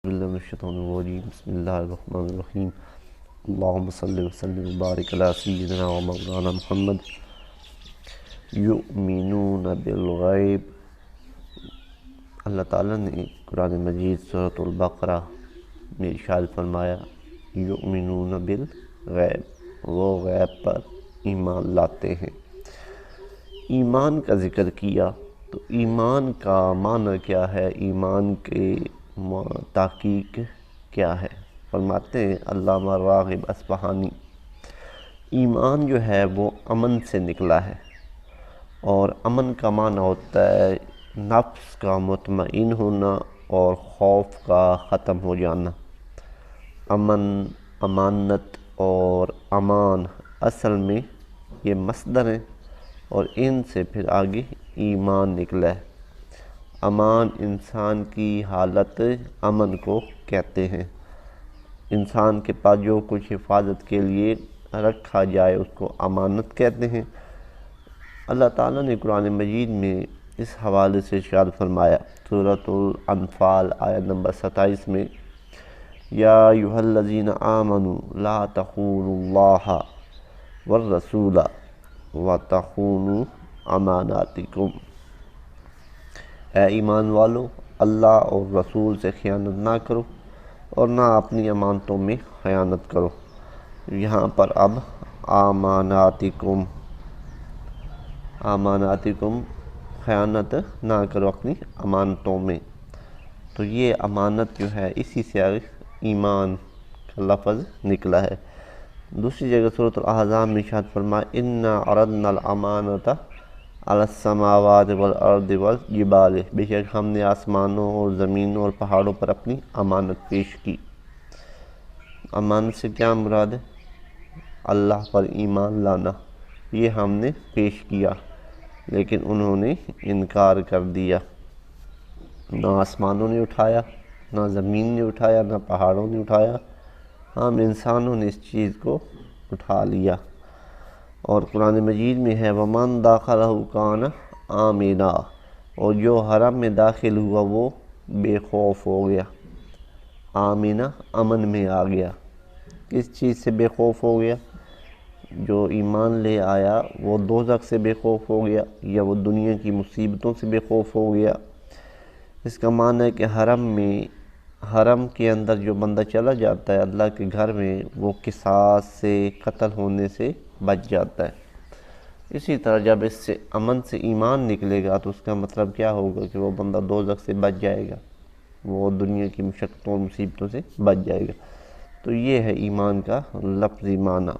بالله من الشيطان الرجيم. بسم الله الرحمن الرحيم. اللهم صل وسلم وبارك على سيدنا ومولانا محمد. یؤمنون بالغیب، اللہ تعالیٰ نے قرآن مجید سورۃ البقرہ میں ارشاد فرمایا یؤمنون بالغیب، وہ غیب پر ایمان لاتے ہیں۔ ایمان کا ذکر کیا تو ایمان کا معنی کیا ہے، ایمان کے تحقیق کیا ہے؟ فرماتے ہیں علامہ راغب اصفہانی، ایمان جو ہے وہ امن سے نکلا ہے، اور امن کا معنی ہوتا ہے نفس کا مطمئن ہونا اور خوف کا ختم ہو جانا۔ امن، امانت اور امان اصل میں یہ مصدر ہیں، اور ان سے پھر آگے ایمان نکلا ہے۔ امان انسان کی حالت امن کو کہتے ہیں، انسان کے پاس جو کچھ حفاظت کے لیے رکھا جائے اس کو امانت کہتے ہیں۔ اللہ تعالیٰ نے قرآن مجید میں اس حوالے سے ارشاد فرمایا سورۃ الانفال آیت نمبر 27 میں، یا ایھا الذین آمنوا لا تخونوا اللہ والرسول وتخونوا اماناتکم، اے ایمان والو اللہ اور رسول سے خیانت نہ کرو اور نہ اپنی امانتوں میں خیانت کرو۔ یہاں پر اب اماناتکم خیانت نہ کرو اپنی امانتوں میں، تو یہ امانت جو ہے اسی سے ایمان کا لفظ نکلا ہے۔ دوسری جگہ سورۃ الاحزاب میں ارشاد فرمایا انا عرضنا الامانۃ علی السماوات والارض والجبال، بے شک ہم نے آسمانوں اور زمینوں اور پہاڑوں پر اپنی امانت پیش کی۔ امانت سے کیا مراد ہے؟ اللہ پر ایمان لانا، یہ ہم نے پیش کیا، لیکن انہوں نے انکار کر دیا۔ نہ آسمانوں نے اٹھایا، نہ زمین نے اٹھایا، نہ پہاڑوں نے اٹھایا، ہم انسانوں نے اس چیز کو اٹھا لیا۔ اور قرآن مجید میں ہے وَمَن دَخَلَهُ كَانَ آمِنًا، اور جو حرم میں داخل ہوا وہ بے خوف ہو گیا۔ آمینہ امن میں آ گیا۔ کس چیز سے بے خوف ہو گیا؟ جو ایمان لے آیا وہ دوزخ سے بے خوف ہو گیا، یا وہ دنیا کی مصیبتوں سے بے خوف ہو گیا۔ اس کا معنی ہے کہ حرم کے اندر جو بندہ چلا جاتا ہے اللہ کے گھر میں، وہ قصاص سے، قتل ہونے سے بچ جاتا ہے۔ اسی طرح جب اس سے امن سے ایمان نکلے گا تو اس کا مطلب کیا ہوگا کہ وہ بندہ دوزخ سے بچ جائے گا، وہ دنیا کی مشقتوں اور مصیبتوں سے بچ جائے گا۔ تو یہ ہے ایمان کا لفظی معنی۔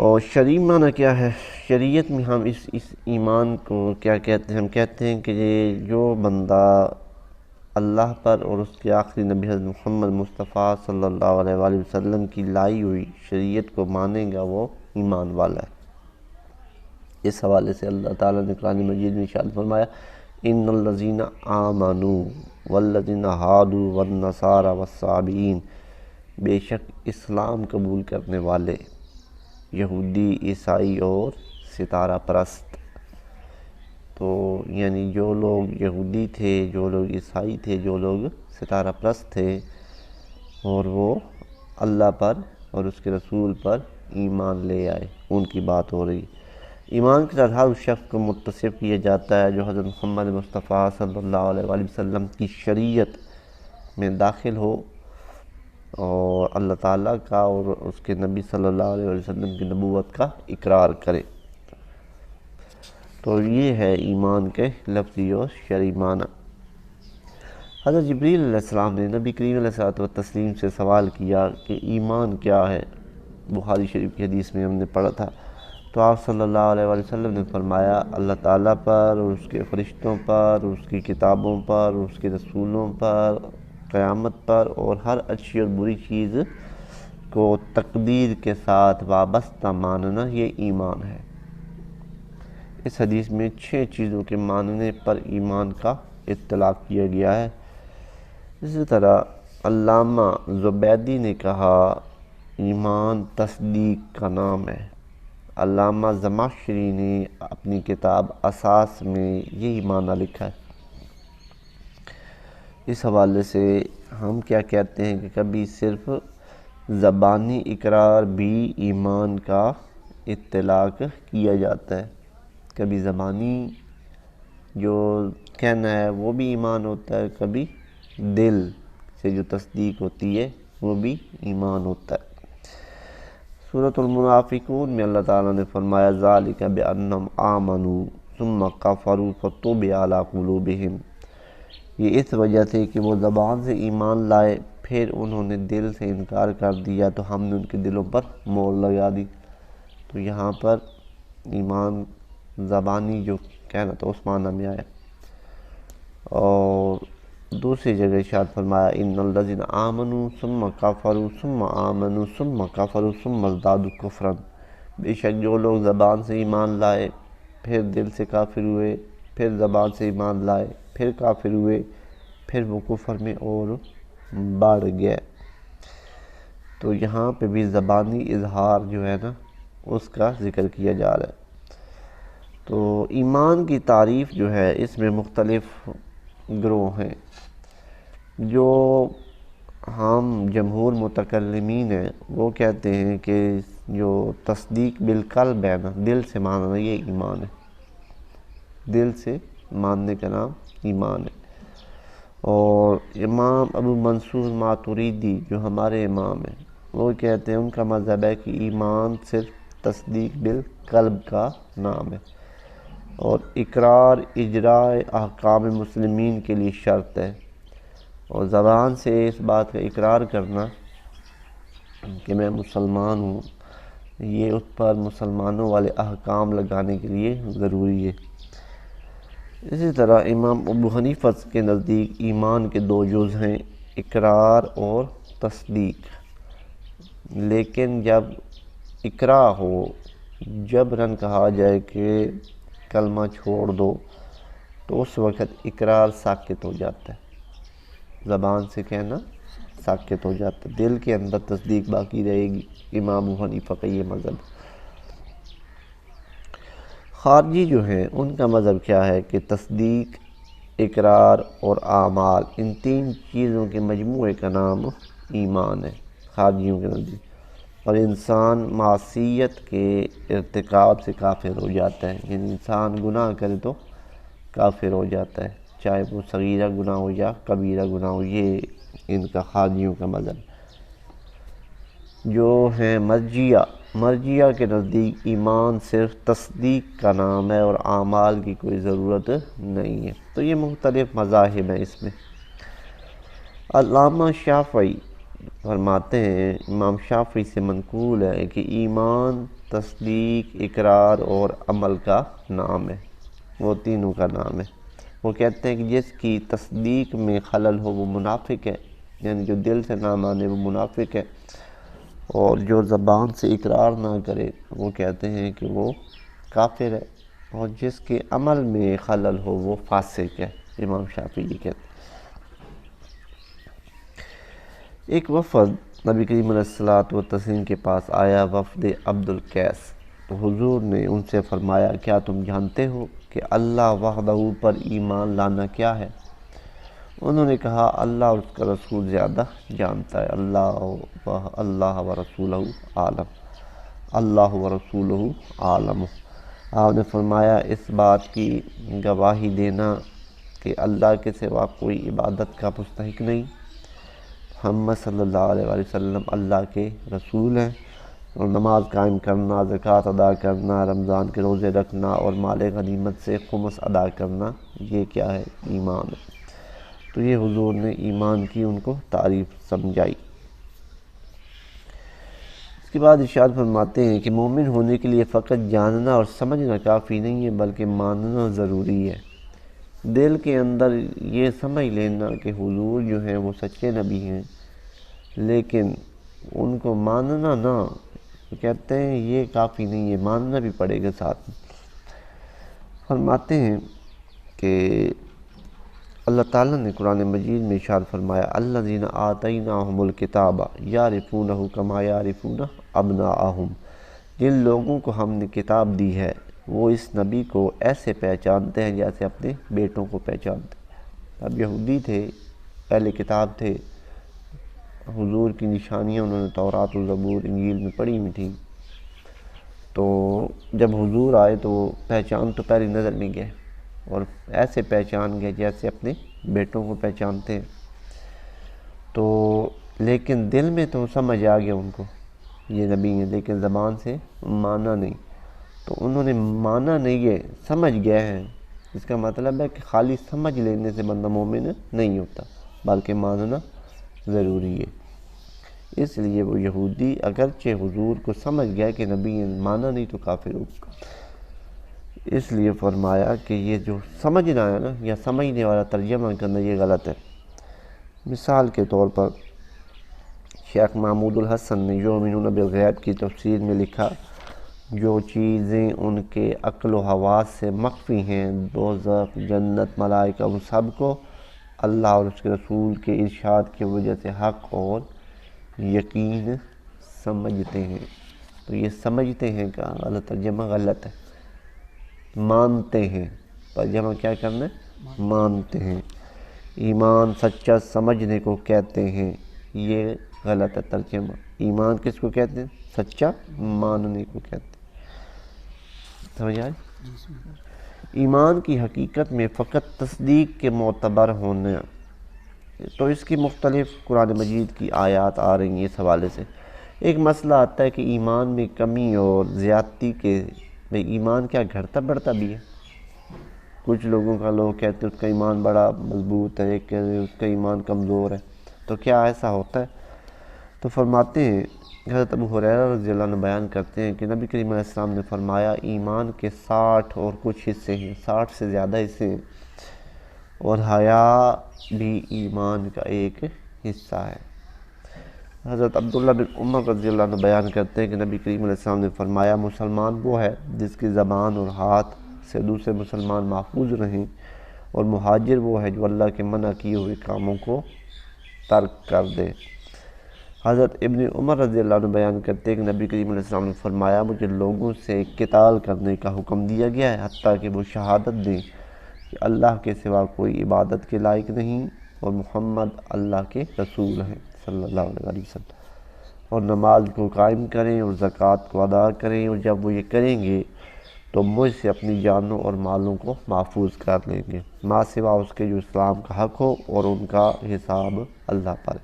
اور شرعی معنی کیا ہے؟ شریعت میں ہم اس ایمان کو کیا کہتے ہیں؟ ہم کہتے ہیں کہ جو بندہ اللہ پر اور اس کے آخری نبی حضرت محمد مصطفیٰ صلی اللہ علیہ وآلہ وسلم کی لائی ہوئی شریعت کو مانے گا وہ ایمان والا ہے۔ اس حوالے سے اللہ تعالیٰ نے قرآن مجید میں ارشاد فرمایا ان الذین آمنوا والذین ہادوا والنصارى والصابئین، بے شک اسلام قبول کرنے والے یہودی، عیسائی اور ستارہ پرست، تو یعنی جو لوگ یہودی تھے، جو لوگ عیسائی تھے، جو لوگ ستارہ پرست تھے، اور وہ اللہ پر اور اس کے رسول پر ایمان لے آئے، ان کی بات ہو رہی۔ ایمان کے ساتھ ہر اس شخص کو متصف کیا جاتا ہے جو حضرت محمد مصطفیٰ صلی اللہ علیہ وآلہ وسلم کی شریعت میں داخل ہو، اور اللہ تعالیٰ کا اور اس کے نبی صلی اللہ علیہ وسلم کی نبوت کا اقرار کرے۔ تو یہ ہے ایمان کے لفظی اور شرعی معنی۔ حضرت جبریل علیہ السلام نے نبی کریم علیہ الصلوۃ والتسلیم سے سوال کیا کہ ایمان کیا ہے؟ بخاری شریف کی حدیث میں ہم نے پڑھا تھا، تو آپ صلی اللہ علیہ وآلہ وسلم نے فرمایا اللہ تعالیٰ پر اور اس کے فرشتوں پر، اس کی کتابوں پر، اس کے رسولوں پر، قیامت پر، اور ہر اچھی اور بری چیز کو تقدیر کے ساتھ وابستہ ماننا، یہ ایمان ہے۔ اس حدیث میں 6 چیزوں کے ماننے پر ایمان کا اطلاق کیا گیا ہے۔ اسی طرح علامہ زبیدی نے کہا ایمان تصدیق کا نام ہے۔ علامہ زمخشری نے اپنی کتاب اساس میں یہی معنی لکھا ہے۔ اس حوالے سے ہم کیا کہتے ہیں کہ کبھی صرف زبانی اقرار بھی ایمان کا اطلاق کیا جاتا ہے، کبھی زبانی جو کہنا ہے وہ بھی ایمان ہوتا ہے، کبھی دل سے جو تصدیق ہوتی ہے وہ بھی ایمان ہوتا ہے۔ سورۃ المنافقون میں اللہ تعالیٰ نے فرمایا ذالک بأنہم آمنوا ثم کفروا فطبع علی قلوبہم، یہ اس وجہ سے کہ وہ زبان سے ایمان لائے پھر انہوں نے دل سے انکار کر دیا تو ہم نے ان کے دلوں پر مہر لگا دی۔ تو یہاں پر ایمان زبانی جو کہنا تھا اس معنی میں آیا۔ اور دوسری جگہ ارشاد فرمایا ان الذین آمنوا ثم کفروا ثم آمنوا ثم کفروا ثم ازدادوا کفرا، بے شک جو لوگ زبان سے ایمان لائے پھر دل سے کافر ہوئے، پھر زبان سے ایمان لائے پھر کافر ہوئے، پھر وہ کفر میں اور بڑھ گئے۔ تو یہاں پہ بھی زبانی اظہار جو ہے نا اس کا ذکر کیا جا رہا ہے۔ تو ایمان کی تعریف جو ہے اس میں مختلف گروہ ہیں۔ جو ہم جمہور متکلمین ہیں وہ کہتے ہیں کہ جو تصدیق بالقلب ہے نا، دل سے ماننا، یہ ایمان ہے، دل سے ماننے کا نام ایمان ہے۔ اور امام ابو منصور ماتریدی جو ہمارے امام ہیں وہ کہتے ہیں، ان کا مذہب ہے کہ ایمان صرف تصدیق بالقلب کا نام ہے، اور اقرار اجراء احکام مسلمین کے لیے شرط ہے، اور زبان سے اس بات کا اقرار کرنا کہ میں مسلمان ہوں یہ اس پر مسلمانوں والے احکام لگانے کے لیے ضروری ہے۔ اسی طرح امام ابو حنیفہ کے نزدیک ایمان کے دو جز ہیں، اقرار اور تصدیق، لیکن جب اقرار ہو، جبراً کہا جائے کہ کلمہ چھوڑ دو تو اس وقت اقرار ساکت ہو جاتا ہے، زبان سے کہنا ساکت ہو جاتا ہے، دل کے اندر تصدیق باقی رہے گی۔ امام ابو حنیفہ کا یہ مذہب۔ خارجی جو ہیں ان کا مذہب کیا ہے کہ تصدیق، اقرار اور اعمال، ان تین چیزوں کے مجموعے کا نام ایمان ہے خارجیوں کے نزدیک، اور انسان معصیت کے ارتکاب سے کافر ہو جاتا ہے، یعنی انسان گناہ کرے تو کافر ہو جاتا ہے، چاہے وہ صغیرہ گناہ ہو یا کبیرہ گناہ ہو، یہ ان کا خارجیوں کا مذہب۔ جو ہیں مرجیہ کے نزدیک ایمان صرف تصدیق کا نام ہے اور اعمال کی کوئی ضرورت نہیں ہے۔ تو یہ مختلف مذاہب ہیں اس میں۔ علامہ شافعی فرماتے ہیں، امام شافعی سے منقول ہے کہ ایمان تصدیق، اقرار اور عمل کا نام ہے، وہ تینوں کا نام ہے۔ وہ کہتے ہیں کہ جس کی تصدیق میں خلل ہو وہ منافق ہے، یعنی جو دل سے نہ مانے وہ منافق ہے، اور جو زبان سے اقرار نہ کرے وہ کہتے ہیں کہ وہ کافر ہے، اور جس کے عمل میں خلل ہو وہ فاسق ہے، امام شافعی یہ کہتے ہیں۔ ایک وفد نبی کریم علیہ الصلوۃ والتسلیم کے پاس آیا، وفد عبد القیس، تو حضور نے ان سے فرمایا کیا تم جانتے ہو کہ اللہ وحدہ پر ایمان لانا کیا ہے؟ انہوں نے کہا اللہ اور اس کا رسول زیادہ جانتا ہے، اللہ و رسولہ عالم، اللہ و رسولہ عالم۔ آپ نے فرمایا اس بات کی گواہی دینا کہ اللہ کے سوا کوئی عبادت کا مستحق نہیں، محمد صلی اللہ علیہ وسلم اللہ کے رسول ہیں، اور نماز قائم کرنا، زکوٰۃ ادا کرنا، رمضان کے روزے رکھنا اور مال غنیمت سے خمس ادا کرنا، یہ کیا ہے؟ ایمان ہے۔ تو یہ حضور نے ایمان کی ان کو تعریف سمجھائی۔ اس کے بعد ارشاد فرماتے ہیں کہ مومن ہونے کے لیے فقط جاننا اور سمجھنا کافی نہیں ہے بلکہ ماننا ضروری ہے۔ دل کے اندر یہ سمجھ لینا کہ حضور جو ہیں وہ سچے نبی ہیں، لیکن ان کو ماننا نہ، کہتے ہیں یہ کافی نہیں ہے، ماننا بھی پڑے گا ساتھ میں۔ فرماتے ہیں کہ اللہ تعالیٰ نے قرآن مجید میں ارشاد فرمایا الذین آتیناہم الکتاب یعرفونہ کما یعرفون ابناءہم، جن لوگوں کو ہم نے کتاب دی ہے وہ اس نبی کو ایسے پہچانتے ہیں جیسے اپنے بیٹوں کو پہچانتے ہیں۔ اب یہودی تھے اہل کتاب تھے، حضور کی نشانیاں انہوں نے تورات و زبور انجیل میں پڑھی ہوئی تھیں، تو جب حضور آئے تو وہ پہچان تو پہلی نظر میں گئے، اور ایسے پہچان گئے جیسے اپنے بیٹوں کو پہچانتے ہیں، تو لیکن دل میں تو سمجھ آ گیا ان کو یہ نبی ہیں، لیکن زبان سے مانا نہیں۔ تو انہوں نے مانا نہیں ہے، سمجھ گئے ہیں۔ اس کا مطلب ہے کہ خالی سمجھ لینے سے بندہ مومن نہیں ہوتا، بلکہ ماننا ضروری ہے۔ اس لیے وہ یہودی اگرچہ حضور کو سمجھ گیا کہ نبی ہیں، مانا نہیں تو کافر ہوگا۔ اس لیے فرمایا کہ یہ جو سمجھنا ہے نا، یا سمجھنے والا ترجمہ کرنا، یہ غلط ہے۔ مثال کے طور پر شیخ محمود الحسن نے یؤمنون بالغیب کی تفسیر میں لکھا، جو چیزیں ان کے عقل و حواس سے مخفی ہیں، دوزخ، جنت، ملائکہ، ان سب کو اللہ اور اس کے رسول کے ارشاد کی وجہ سے حق اور یقین سمجھتے ہیں۔ تو یہ سمجھتے ہیں کا غلط ترجمہ غلط ہے، مانتے ہیں۔ ترجمہ کیا کرنا ہے؟ مانتے ہیں۔ ایمان سچا سمجھنے کو کہتے ہیں، یہ غلط ہے ترجمہ۔ ایمان کس کو کہتے ہیں؟ سچا ماننے کو کہتے ہیں۔ سمجھ آئے؟ ایمان کی حقیقت میں فقط تصدیق کے معتبر ہونا، تو اس کی مختلف قرآن مجید کی آیات آ رہی ہیں اس حوالے سے۔ ایک مسئلہ آتا ہے کہ ایمان میں کمی اور زیادتی کے، بھئی ایمان کیا گھٹتا بڑھتا بھی ہے؟ کچھ لوگوں کا لوگ کہتے ہیں اس کا ایمان بڑا مضبوط ہے، ایک کہتے ہیں اس کا ایمان کمزور ہے، تو کیا ایسا ہوتا ہے؟ تو فرماتے ہیں، حضرت ابو ہریرہ رضی اللہ عنہ بیان کرتے ہیں کہ نبی کریم علیہ السلام نے فرمایا، ایمان کے 60 اور کچھ حصے ہیں، 60 سے زیادہ حصے ہیں، اور حیا بھی ایمان کا ایک حصہ ہے۔ حضرت عبداللہ بن عمر رضی اللہ عنہ بیان کرتے ہیں کہ نبی کریم علیہ السلام نے فرمایا، مسلمان وہ ہے جس کی زبان اور ہاتھ سے دوسرے مسلمان محفوظ رہیں، اور مہاجر وہ ہے جو اللہ کے منع کیے ہوئے کاموں کو ترک کر دے۔ حضرت ابن عمر رضی اللہ عنہ بیان کرتے ہیں کہ نبی کریم علیہ السلام نے فرمایا، مجھے لوگوں سے قتال کرنے کا حکم دیا گیا ہے، حتیٰ کہ وہ شہادت دیں کہ اللہ کے سوا کوئی عبادت کے لائق نہیں، اور محمد اللہ کے رسول ہیں صلی اللہ علیہ وسلم، اور نماز کو قائم کریں اور زکوٰۃ کو ادا کریں، اور جب وہ یہ کریں گے تو مجھ سے اپنی جانوں اور مالوں کو محفوظ کر لیں گے، ما سوا اس کے جو اسلام کا حق ہو، اور ان کا حساب اللہ پر۔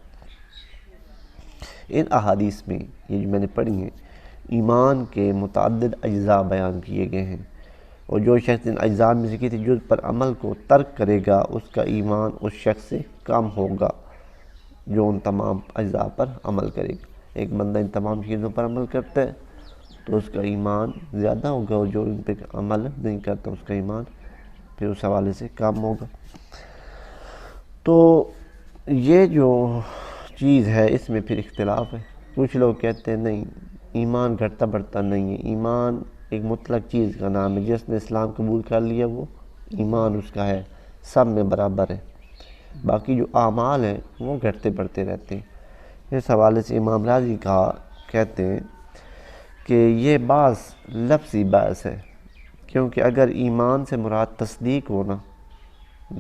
ان احادیث میں یہ جو میں نے پڑھی ہیں، ایمان کے متعدد اجزاء بیان کیے گئے ہیں، اور جو شخص ان اجزاء میں سے کسی جز پر عمل کو ترک کرے گا، اس کا ایمان اس شخص سے کم ہوگا جو ان تمام اجزاء پر عمل کرے گا۔ ایک بندہ ان تمام چیزوں پر عمل کرتا ہے تو اس کا ایمان زیادہ ہوگا، اور جو ان پہ عمل نہیں کرتا اس کا ایمان پھر اس حوالے سے کم ہوگا۔ تو یہ جو چیز ہے اس میں پھر اختلاف ہے۔ کچھ لوگ کہتے ہیں نہیں، ایمان گھٹتا بڑھتا نہیں ہے، ایمان ایک مطلق چیز کا نام ہے، جس نے اسلام قبول کر لیا وہ ایمان اس کا ہے، سب میں برابر ہے، باقی جو اعمال ہیں وہ گھٹتے بڑھتے رہتے ہیں۔ اس حوالے سے امام راضی کہتے ہیں کہ یہ بعض لفظی بحث ہے، کیونکہ اگر ایمان سے مراد تصدیق ہونا،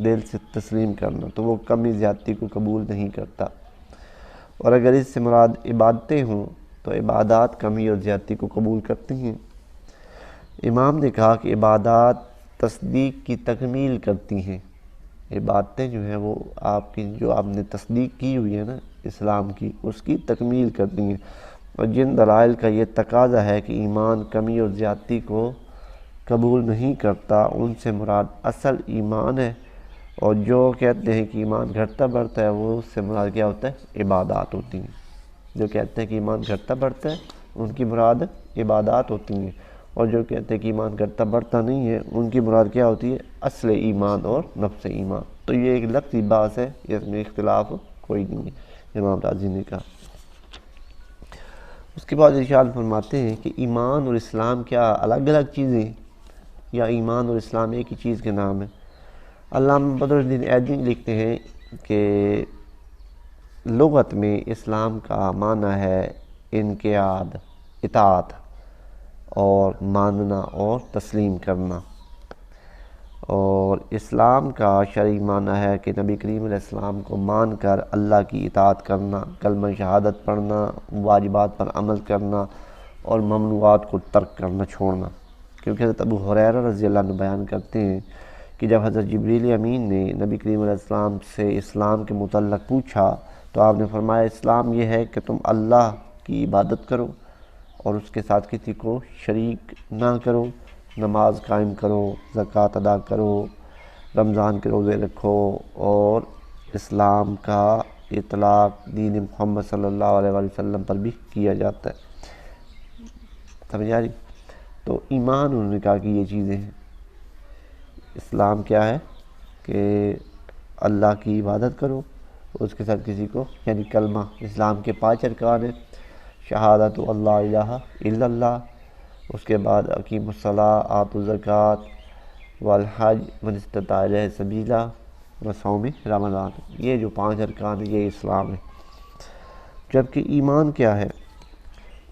دل سے تسلیم کرنا، تو وہ کمی زیادتی کو قبول نہیں کرتا، اور اگر اس سے مراد عبادتیں ہوں تو عبادات کمی اور زیادتی کو قبول کرتی ہیں۔ امام نے کہا کہ عبادات تصدیق کی تکمیل کرتی ہیں، عبادتیں جو ہیں وہ آپ کی جو آپ نے تصدیق کی ہوئی ہے نا اسلام کی، اس کی تکمیل کرتی ہیں، اور جن دلائل کا یہ تقاضا ہے کہ ایمان کمی اور زیادتی کو قبول نہیں کرتا، ان سے مراد اصل ایمان ہے، اور جو کہتے ہیں کہ ایمان گھٹتا بڑھتا ہے وہ اس سے مراد کیا ہوتا ہے؟ عبادات ہوتی ہیں۔ جو کہتے ہیں کہ ایمان گھٹتا بڑھتا ہے ان کی مراد عبادات ہوتی ہیں، اور جو کہتے ہیں کہ ایمان گھٹتا بڑھتا نہیں ہے ان کی مراد کیا ہوتی ہے؟ اصل ایمان اور نفس ایمان۔ تو یہ ایک لفظی بات ہے، اس میں اختلاف کوئی نہیں ہے، امام راضی نے کہا۔ اس کے بعد ارشاد فرماتے ہیں کہ ایمان اور اسلام کیا الگ الگ چیزیں ہیں، یا ایمان اور اسلام ایک ہی چیز کے نام ہے؟ علامہ بدر الدین ایدی لکھتے ہیں کہ لغت میں اسلام کا معنی ہے انقیاد، اطاعت اور ماننا اور تسلیم کرنا، اور اسلام کا شرعی معنی ہے کہ نبی کریم علیہ السلام کو مان کر اللہ کی اطاعت کرنا، کلمہ شہادت پڑھنا، واجبات پر عمل کرنا اور ممنوعات کو ترک کرنا، چھوڑنا۔ کیونکہ حضرت ابو ہریرہ رضی اللہ عنہ بیان کرتے ہیں کہ جب حضرت جبریل امین نے نبی کریم علیہ السلام سے اسلام کے متعلق پوچھا تو آپ نے فرمایا اسلام یہ ہے کہ تم اللہ کی عبادت کرو اور اس کے ساتھ کسی کو شریک نہ کرو، نماز قائم کرو، زکوٰۃ ادا کرو، رمضان کے روزے رکھو، اور اسلام کا اطلاق دین محمد صلی اللہ علیہ وآلہ وسلم پر بھی کیا جاتا ہے۔ سمجھ آ رہی؟ تو ایمان انہوں نے کہا کہ یہ چیزیں ہیں۔ اسلام کیا ہے کہ اللہ کی عبادت کرو، اس کے ساتھ کسی کو یعنی کلمہ، اسلام کے 5 ارکان ہیں، شہادت اللہ الہ الا اللہ، اس کے بعد اقیم الصلاۃ، آتوا الزکوٰۃ، والحج من استطاع الیہ سبیلا، وصوم رمضان۔ یہ جو 5 ارکان ہیں یہ اسلام ہے۔ جبکہ ایمان کیا ہے؟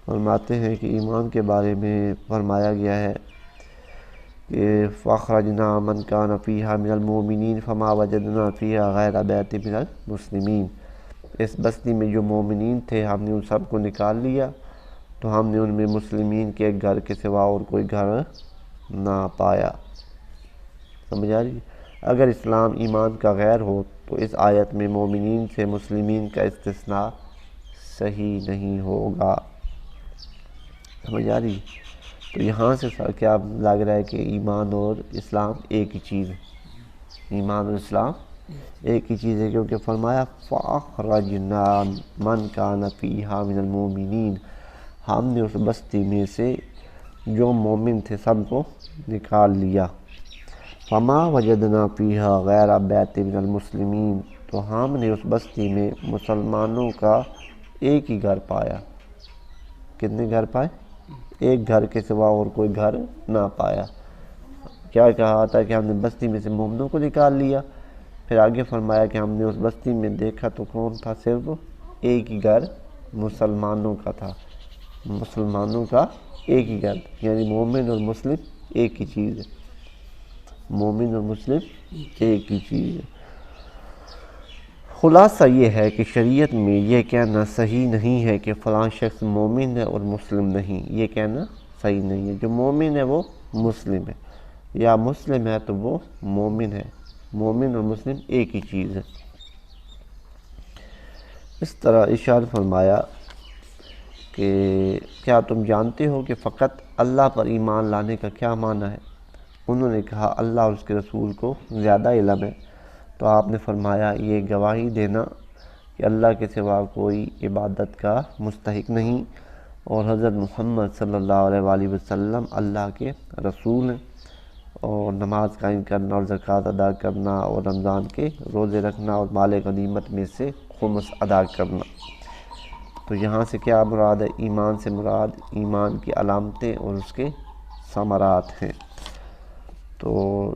فرماتے ہیں کہ ایمان کے بارے میں فرمایا گیا ہے کہ فَأَخْرَجْنَا مَنْ كَانَ فِيهَا مِنَ الْمُؤْمِنِينَ فَمَا وَجَدْنَا فِيهَا غَيْرَ بَيْتٍ مِنَ الْمُسْلِمِينَ۔ اس بستی میں جو مومنین تھے ہم نے ان سب کو نکال لیا تو ہم نے ان میں مسلمین کے ایک گھر کے سوا اور کوئی گھر نہ پایا۔ سمجھ آ رہی؟ اگر اسلام ایمان کا غیر ہو تو اس آیت میں مومنین سے مسلمین کا استثناء صحیح نہیں ہوگا۔ سمجھ آ رہی؟ تو یہاں سے کیا لگ رہا ہے کہ ایمان اور اسلام ایک ہی چیز ہے۔ ایمان اور اسلام ایک ہی چیز ہے، کیونکہ فرمایا فَأَخْرَجْنَا مَنْ كَانَ فِيهَا مِنَ الْمُؤْمِنِينَ، ہم نے اس بستی میں سے جو مومن تھے سب کو نکال لیا۔ فَمَا وَجَدْنَا فِيهَا غَيْرَ بَيْتٍ مِنَ الْمُسْلِمِينَ، تو ہم نے اس بستی میں مسلمانوں کا ایک ہی گھر پایا۔ کتنے گھر پائے؟ ایک گھر کے سوا اور کوئی گھر نہ پایا۔ کیا کہا تھا کہ ہم نے بستی میں سے مومنوں کو نکال لیا، پھر آگے فرمایا کہ ہم نے اس بستی میں دیکھا تو کون تھا؟ صرف ایک ہی گھر مسلمانوں کا تھا۔ مسلمانوں کا ایک ہی گھر، یعنی مومن اور مسلم ایک ہی چیز ہے۔ مومن اور مسلم ایک ہی چیز ہے۔ خلاصہ یہ ہے کہ شریعت میں یہ کہنا صحیح نہیں ہے کہ فلاں شخص مومن ہے اور مسلم نہیں، یہ کہنا صحیح نہیں ہے۔ جو مومن ہے وہ مسلم ہے، یا مسلم ہے تو وہ مومن ہے۔ مومن اور مسلم ایک ہی چیز ہے۔ اس طرح ارشاد فرمایا کہ کیا تم جانتے ہو کہ فقط اللہ پر ایمان لانے کا کیا معنی ہے؟ انہوں نے کہا اللہ اور اس کے رسول کو زیادہ علم ہے۔ تو آپ نے فرمایا یہ گواہی دینا کہ اللہ کے سوا کوئی عبادت کا مستحق نہیں اور حضرت محمد صلی اللہ علیہ وآلہ وسلم اللہ کے رسول ہیں، اور نماز قائم کرنا اور زکوٰۃ ادا کرنا اور رمضان کے روزے رکھنا اور مال غنیمت میں سے خمس ادا کرنا۔ تو یہاں سے کیا مراد ہے؟ ایمان سے مراد ایمان کی علامتیں اور اس کے ثمرات ہیں۔ تو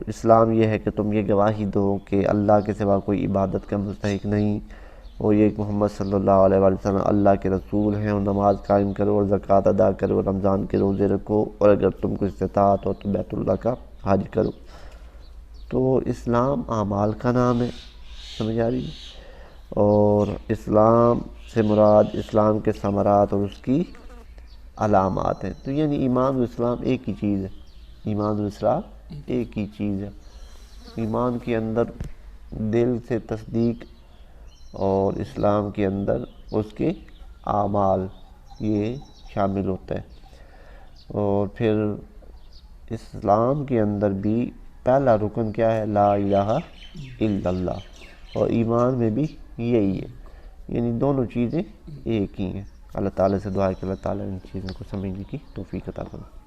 اسلام یہ ہے کہ تم یہ گواہی دو کہ اللہ کے سوا کوئی عبادت کا مستحق نہیں، اور یہ کہ محمد صلی اللہ علیہ وآلہ وسلم اللہ کے رسول ہیں، اور نماز قائم کرو اور زکوٰۃ ادا کرو، رمضان کے روزے رکھو، اور اگر تم کو استطاعت ہو تو بیت اللہ کا حج کرو۔ تو اسلام اعمال کا نام ہے، سمجھ آ رہی ہے؟ اور اسلام سے مراد اسلام کے ثمرات اور اس کی علامات ہیں۔ تو یعنی ایمان و اسلام ایک ہی چیز ہے۔ ایمان و اسلام ایک ہی چیز ہے۔ ایمان کے اندر دل سے تصدیق اور اسلام کے اندر اس کے اعمال یہ شامل ہوتا ہے۔ اور پھر اسلام کے اندر بھی پہلا رکن کیا ہے؟ لا الہ الا اللہ، اور ایمان میں بھی یہی ہے، یعنی دونوں چیزیں ایک ہی ہیں۔ اللہ تعالیٰ سے دعا ہے کہ اللہ تعالیٰ ان چیزوں کو سمجھنے کی توفیق عطا فرمائے۔